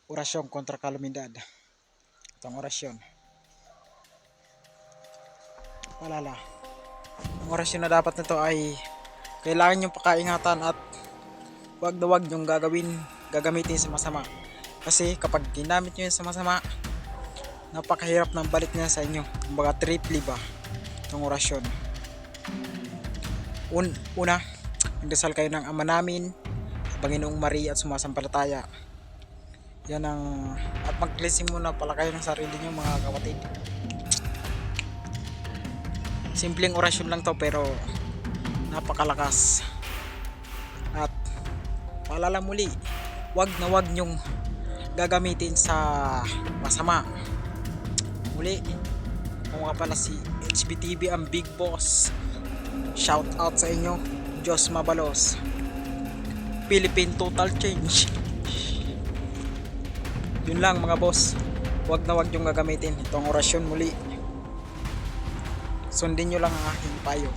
Orasyon kontra kalamidad. Itong orasyon. Paalala. Ang orasyon na dapat nito ay kailangan yung pakaingatan at wag na wag yung gagamitin sa masama. Kasi kapag ginamit nyo yun sa masama, napakahirap ng balik niya sa inyo. Kumbaga triple ba itong orasyon. Una, magdasal kayo ng Ama namin, Panginoong Maria at sumasampalataya. Yan ang at mag-cleansing muna pala kayo ng sarili nyo mga kapatid. Simpleng orasyon lang to pero napakalakas. At paalala muli, wag na wag nyong gagamitin sa masama. Muli, kung nga pala si HBTV ang big boss, shout out sa inyo. Diyos mabalos, Philippine Total Change. Yun lang mga boss, wag na wag yung gagamitin itong orasyon muli. Sundin nyo lang ang aking payo.